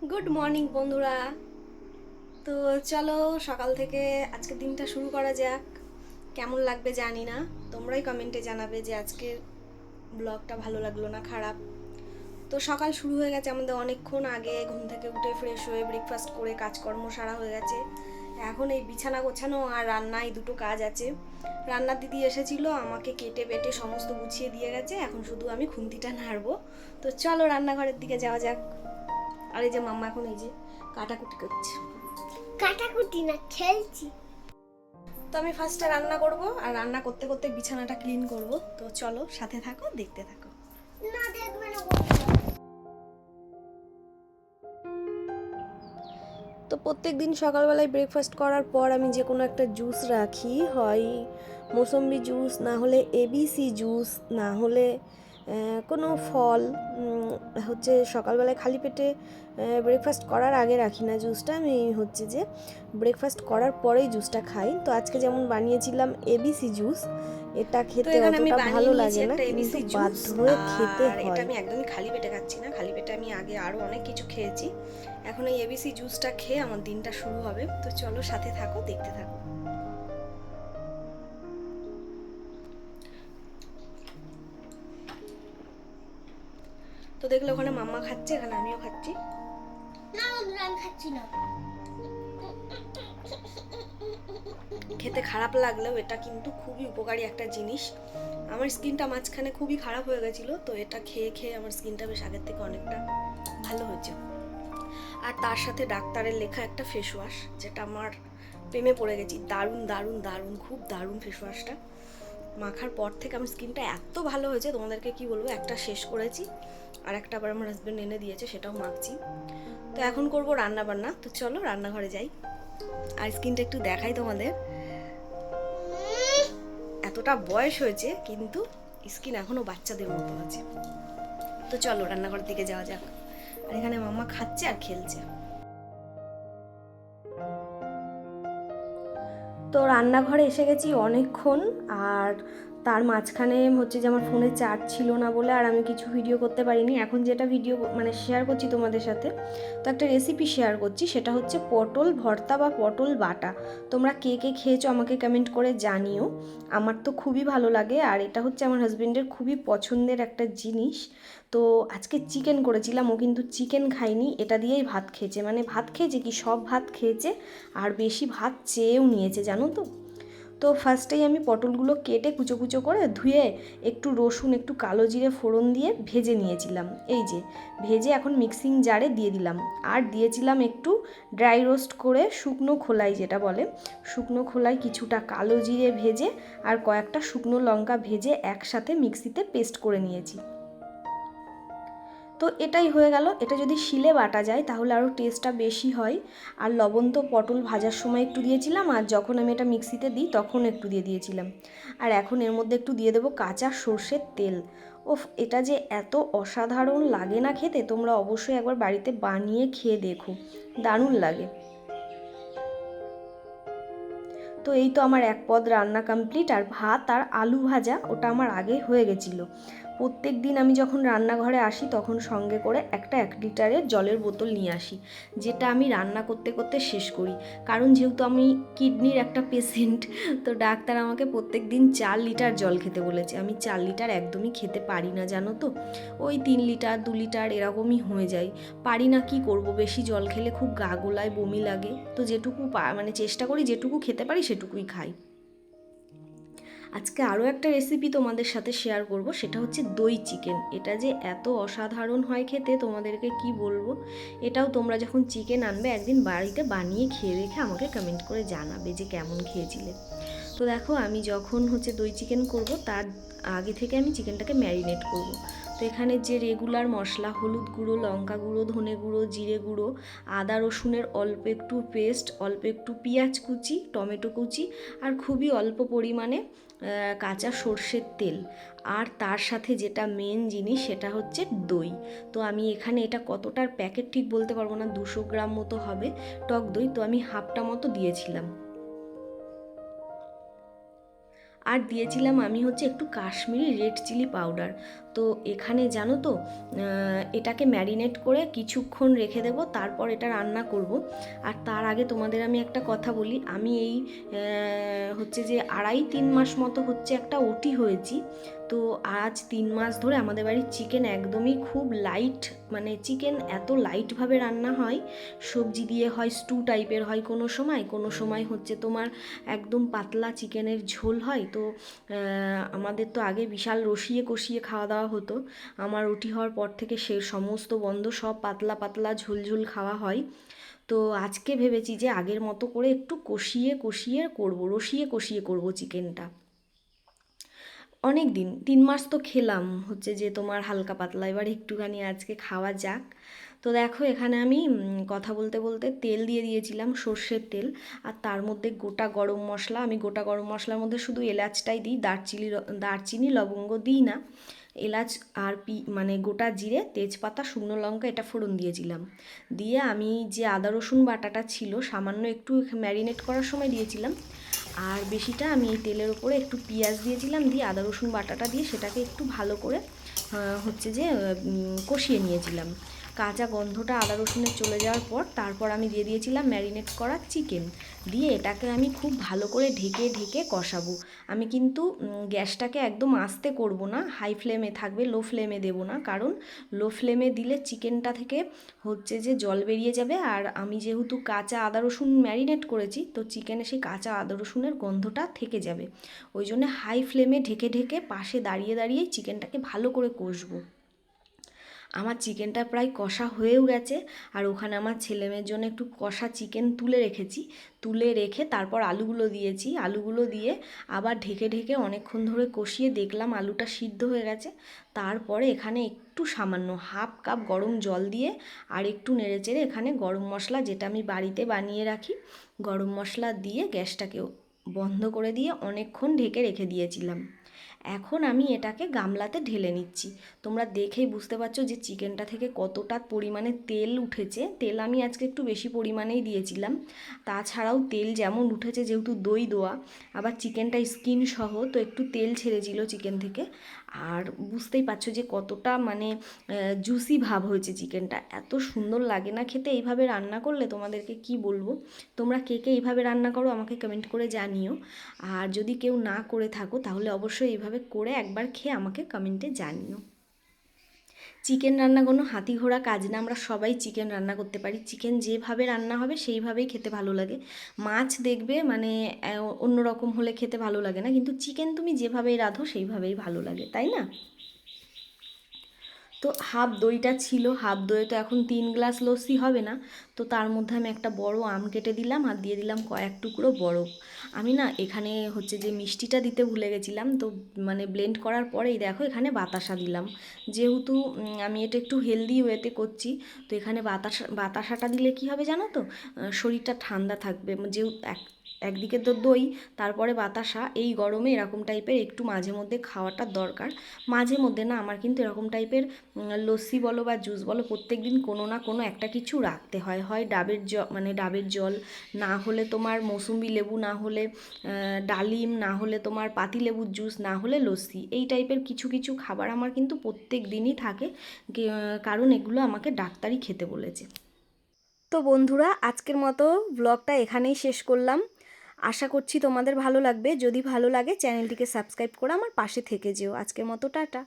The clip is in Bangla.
গুড মর্নিং বন্ধুরা। তো চলো সকাল থেকে আজকের দিনটা শুরু করা যাক। কেমন লাগবে জানি না, তোমরাই কমেন্টে জানাবে যে আজকের ব্লগটা ভালো লাগলো না খারাপ। তো সকাল শুরু হয়ে গেছে আমাদের অনেকক্ষণ আগে, ঘুম থেকে উঠে ফ্রেশ হয়ে ব্রেকফাস্ট করে কাজকর্ম সারা হয়ে গেছে। এখন এই বিছানা গোছানো আর রান্না, এই দুটো কাজ আছে। রান্নার দিদি এসেছিল, আমাকে কেটে বেটে সমস্ত গুছিয়ে দিয়ে গেছে, এখন শুধু আমি খুন্তিটা নাড়বো। তো চলো রান্নাঘরের দিকে যাওয়া যাক। আর এই যে মাম্মা এখন এই যে কাটাকুটি করছে। কাটাকুটি না, খেলছি। তো আমি ফার্স্টে রান্না করব, আর রান্না করতে করতে বিছানাটা ক্লিন করব। তো চলো সাথে থাকো, দেখতে থাকো। না, দেখবে না। তো প্রত্যেক দিন সকালবেলায় ব্রেকফাস্ট করার পর আমি যে কোনো একটা জুস রাখি, হয় মৌসম্বি জুস, না হলে এবিসি জুস, না হলে কোনো ফল। হচ্ছে সকালবেলায় খালি পেটে ব্রেকফাস্ট করার আগে রাখি না জুসটা, আমি হচ্ছে যে ব্রেকফাস্ট করার পরেই জুসটা খাই। তো আজকে যেমন বানিয়েছিলাম এবিসি জুস, এটা খেতে অতটা ভালো লাগে না, কিন্তু বাধ্য হয়ে খেতে হয়। এটা আমি একদমই খালি পেটে খাচ্ছি না, খালি পেটে আমি আগে আরও অনেক কিছু খেয়েছি। এখন এই এবিসি জুসটা খেয়ে আমার দিনটা শুরু হবে। তো চলো সাথে থাকো, দেখতে থাকো। তো দেখলে ওখানে মাম্মা খাচ্ছে, এখানে আমিও খাচ্ছি। না বন্ধুরা, আমি খাচ্ছি না। খেতে খারাপ লাগলেও এটা কিন্তু খুবই উপকারী একটা জিনিস। আমার স্কিনটা মাঝখানে খুবই খারাপ হয়ে গেছিলো, তো এটা খেয়ে খেয়ে আমার স্কিনটা বেশ আগের থেকে অনেকটা ভালো হয়েছে। আর তার সাথে ডাক্তারের লেখা একটা ফেস ওয়াশ, যেটা আমার প্রেমে পড়ে গেছি। দারুণ দারুণ দারুণ, খুব দারুণ ফেস ওয়াশটা। মাখার পর থেকে আমার স্কিনটা এত ভালো হয়েছে, তোমাদেরকে কি বলবো। একটা শেষ করেছি, আর একটা আবার আমার হাজব্যান্ড এনে দিয়েছে, সেটাও মাখছি। তো এখন করবো রান্না বান্না। তো চলো রান্নাঘরে যাই, আর স্কিনটা একটু দেখাই তোমাদের। এতটা বয়স হয়েছে কিন্তু স্কিন এখনো বাচ্চাদের মতো আছে। তো চলো রান্নাঘরের দিকে যাওয়া যাক। আর এখানে মাম্মা খাচ্ছে আর খেলছে। তো রান্নাঘরে এসে গেছি অনেকক্ষণ, আর তার মাঝখানে হচ্ছে যে আমার ফোনে চার্জ ছিল না বলে আর আমি কিছু ভিডিও করতে পারিনি। এখন যেটা ভিডিও মানে শেয়ার করছি তোমাদের সাথে, তো একটা রেসিপি শেয়ার করছি, সেটা হচ্ছে পটল ভর্তা বা পটল বাটা। তোমরা কে কে খেয়েছো আমাকে কমেন্ট করে জানিও। আমার তো খুবই ভালো লাগে, আর এটা হচ্ছে আমার হাজবেন্ডের খুবই পছন্দের একটা জিনিস। তো আজকে চিকেন করেছিলাম, ও কিন্তু চিকেন খায়নি, এটা দিয়েই ভাত খেয়েছে। মানে ভাত খেয়েছে কি, সব ভাত খেয়েছে, আর বেশি ভাত চেয়েও নিয়েছে, জানো তো। তো ফার্স্টেই আমি পটলগুলো কেটে কুচো কুচো করে ধুয়ে একটু রসুন, একটু কালো জিরে ফোড়ন দিয়ে ভেজে নিয়েছিলাম। এই যে ভেজে এখন মিক্সিং জারে দিয়ে দিলাম। আর দিয়েছিলাম একটু ড্রাই রোস্ট করে শুকনো খোলাই, যেটা বলে শুকনো খোলাই, কিছুটা কালো জিরে ভেজে আর কয়েকটা শুকনো লঙ্কা ভেজে একসাথে মিক্সিতে পেস্ট করে নিয়েছি। তো এটাই হয়ে গেল। এটা যদি শিলে বাটা যায় তাহলে আরও টেস্টটা বেশি হয়। আর লবণ তো পটল ভাজার সময় একটু দিয়েছিলাম, আর যখন আমি এটা মিক্সিতে দিই তখন একটু দিয়ে দিয়েছিলাম। আর এখন এর মধ্যে একটু দিয়ে দেবো কাঁচা সর্ষের তেল। ওফ, এটা যে এত অসাধারণ লাগে না খেতে, তোমরা অবশ্যই একবার বাড়িতে বানিয়ে খেয়ে দেখো, দারুণ লাগে। তো এই তো আমার এক পদ রান্না কমপ্লিট, আর ভাত আর আলু ভাজা ওটা আমার আগে হয়ে গেছিলো। প্রত্যেক দিন আমি যখন রান্নাঘরে আসি তখন সঙ্গে করে একটা 1 লিটারের জলের বোতল নিয়ে আসি, যেটা আমি রান্না করতে করতে শেষ করি। কারণ যেহেতু আমি কিডনির একটা পেশেন্ট, তো ডাক্তার আমাকে প্রত্যেক দিন 4 লিটার জল খেতে বলেছে। আমি 4 লিটার একদমই খেতে পারি না, জানো তো। ওই 3 লিটার 2 লিটার এরকমই হয়ে যায়। পারি না, কি করব, বেশি জল খেলে খুব গা গোলায়, বমি লাগে। তো যেটুকু মানে চেষ্টা করি যেটুকু খেতে পারি সেটুকুই খাই। আজকে আরও একটা রেসিপি তোমাদের সাথে শেয়ার করব, সেটা হচ্ছে দই চিকেন। এটা যে এত অসাধারণ হয় খেতে, তোমাদেরকে কি বলবো। এটাও তোমরা যখন চিকেন আনবে একদিন বাড়িতে বানিয়ে খেয়ে দেখে আমাকে কমেন্ট করে জানাবে যে কেমন খেয়েছিলে। তো দেখো, আমি যখন হচ্ছে দই চিকেন করব তার আগে থেকে আমি চিকেনটাকে ম্যারিনেট করব। তো এখানে যে রেগুলার মশলা, হলুদ গুঁড়ো, লঙ্কা গুঁড়ো, ধনে গুঁড়ো, জিরে গুঁড়ো, আদা রসুনের অল্প একটু পেস্ট, অল্প একটু পেঁয়াজ কুচি, টমেটো কুচি, আর খুবই অল্প পরিমাণে কাঁচা সর্ষের তেল, আর তার সাথে যেটা মেন জিনিস সেটা হচ্ছে দই। তো আমি এখানে এটা কতটার প্যাকেট ঠিক বলতে পারবো না, 200 গ্রাম মতো হবে টক দই, তো আমি হাফটা মতো দিয়েছিলাম। আর দিয়েছিলাম আমি হচ্ছে একটু কাশ্মীরি রেড চিলি পাউডার। তো এখানে জানো তো এটাকে ম্যারিনেট করে কিছুক্ষণ রেখে দেবো, তারপর এটা রান্না করব। আর তার আগে তোমাদের আমি একটা কথা বলি, আমি এই হচ্ছে যে 2.5-3 মাস মতো হচ্ছে একটা ওটি হয়েছি। তো আজ 3 মাস ধরে আমাদের বাড়ির চিকেন একদমই খুব লাইট, মানে চিকেন এত লাইটভাবে রান্না হয়, সবজি দিয়ে হয়, স্টু টাইপের হয় কোনো সময় হচ্ছে তোমার একদম পাতলা চিকেনের ঝোল হয়। তো আমাদের তো আগে বিশাল রসিয়ে কষিয়ে খাওয়া দাওয়া হতো, আমার রুটি হওয়ার পর থেকে সে সমস্ত বন্ধ, সব পাতলা পাতলা ঝোল ঝোল খাওয়া হয়। তো আজকে ভেবেছি যে আগের মতো করে একটু কষিয়ে কষিয়ে করবো, রসিয়ে কষিয়ে করবো চিকেনটা। অনেক দিন 3 মাস তো খেলাম হচ্ছে যে তোমার হালকা পাতলা, এবার একটুখানি আজকে খাওয়া যাক। তো দেখো এখানে আমি কথা বলতে বলতে তেল দিয়ে দিয়েছিলাম, সর্ষের তেল। আর তার মধ্যে গোটা গরম মশলা, আমি গোটা গরম মশলার মধ্যে শুধু এলাচটাই দিই, দারচিনি লবঙ্গ দিই না। এলাচ আর মানে গোটা জিরে, তেজপাতা, শুকনো লঙ্কা এটা ফোড়ন দিয়েছিলাম। দিয়ে আমি যে আদা রসুন বাটাটা ছিল সামান্য একটু ম্যারিনেট করার সময় দিয়েছিলাম, আর বেশিটা আমি এই তেলের উপরে একটু পেঁয়াজ দিয়েছিলাম, দিয়ে আদা রসুন বাটাটা দিয়ে সেটাকে একটু ভালো করে হচ্ছে যে কষিয়ে নিয়েছিলাম। কাঁচা গন্ধটা আদা রসুনের চলে যাওয়ার পর তারপর আমি দিয়ে দিয়েছিলাম ম্যারিনেট করা চিকেন, দিয়ে এটাকে আমি খুব ভালো করে ঢেকে ঢেকে কষাবো। আমি কিন্তু গ্যাসটাকে একদম আস্তে করব না, হাই ফ্লেমে থাকবে, লো ফ্লেমে দেবো না, কারণ লো ফ্লেমে দিলে চিকেনটা থেকে হচ্ছে যে জল বেরিয়ে যাবে। আর আমি যেহেতু কাঁচা আদা রসুন ম্যারিনেট করেছি, তো চিকেনে সেই কাঁচা আদা রসুনের গন্ধটা থেকে যাবে। ওই জন্য হাই ফ্লেমে ঢেকে ঢেকে পাশে দাঁড়িয়ে দাঁড়িয়ে চিকেনটাকে ভালো করে কষবো। আমার চিকেনটা প্রায় কষা হয়েও গেছে, আর ওখানে আমার ছেলেমেয়ের জন্য একটু কষা চিকেন তুলে রেখেছি, তুলে রেখে তারপর আলুগুলো দিয়েছি, আলুগুলো দিয়ে আবার ঢেকে ঢেকে অনেকক্ষণ ধরে কষিয়ে দেখলাম আলুটা সিদ্ধ হয়ে গেছে। তারপরে এখানে একটু সামান্য 1/2 কাপ গরম জল দিয়ে আর একটু নেড়েচেড়ে এখানে গরম মশলা, যেটা আমি বাড়িতে বানিয়ে রাখি, গরম মশলা দিয়ে গ্যাসটাকে বন্ধ করে দিয়ে অনেকক্ষণ ঢেকে রেখে দিয়েছিলাম। এখন আমি এটাকে গামলাতে ঢেলে নিচ্ছি। তোমরা দেখেই বুঝতে পারছো যে চিকেনটা থেকে কতটা পরিমাণে তেল উঠেছে। তেল আমি আজকে একটু বেশি পরিমাণেই দিয়েছিলাম, তাছাড়াও তেল যেমন উঠেছে, যেহেতু দই দেওয়া, আবার চিকেনটা স্কিন সহ, তো একটু তেল ছেড়েছিল চিকেন থেকে। আর বুঝতেই পারছো যে কতটা মানে জুসি ভাব হয়েছে চিকেনটা, এত সুন্দর লাগে না খেতে এইভাবে রান্না করলে, তোমাদেরকে কি বলবো। তোমরা কে কে এইভাবে রান্না করো আমাকে কমেন্ট করে জানিও। আর যদি কেউ না করে থাকো তাহলে অবশ্যই এইভাবে করে একবার খেয়ে আমাকে কমেন্টে জানিও। চিকেন রান্না কোনো হাতি ঘোড়া কাজ না, আমরা সবাই চিকেন রান্না করতে পারি। চিকেন যেভাবে রান্না হবে সেইভাবেই খেতে ভালো লাগে। মাছ দেখবে মানে অন্য রকম হলে খেতে ভালো লাগে না, কিন্তু চিকেন তুমি যেভাবেই রাঁধো সেইভাবেই ভালো লাগে, তাই না? তো হাফ দইটা ছিল, হাফ দই তো এখন 3 গ্লাস লস্যি হবে না। তো তার মধ্যে আমি একটা বড় আম কেটে দিলাম আর দিয়ে দিলাম কয়েক টুকরো বরফ। আমি না এখানে হচ্ছে যে মিষ্টিটা দিতে ভুলে গেছিলাম, তো মানে ব্লেন্ড করার পরেই দেখো এখানে বাতাসা দিলাম। যেহেতু আমি এটা একটু হেলদি ওয়েতে করছি, তো এখানে বাতাসাটা দিলে কি হবে জানো তো, শরীরটা ঠান্ডা থাকবে। যেহেতু একদিকে তো দই, তারপরে বাতাসা, এই গরমে এরকম টাইপের একটু মাঝে মধ্যে খাওয়াটা দরকার। মাঝে মধ্যে না, আমার কিন্তু এরকম টাইপের লস্যি বলো বা জুস বলো, প্রত্যেক দিন কোনো না কোনো একটা কিছু রাখতে হয়। হয় ডাবের জল, না হলে তোমার মৌসুম্বি লেবু, না হলে ডালিম, না হলে তোমার পাতিলেবুর জুস, না হলে লস্যি, এই টাইপের কিছু কিছু খাবার আমার কিন্তু প্রত্যেক দিনই থাকে, কারণ এগুলো আমাকে ডাক্তারই খেতে বলেছে। তো বন্ধুরা, আজকের মতো ব্লগটা এখানেই শেষ করলাম। আশা করছি তোমাদের ভালো লাগবে। যদি ভালো লাগে চ্যানেলটিকে সাবস্ক্রাইব করে আমার পাশে থেকে যেও। আজকের মতো টাটা।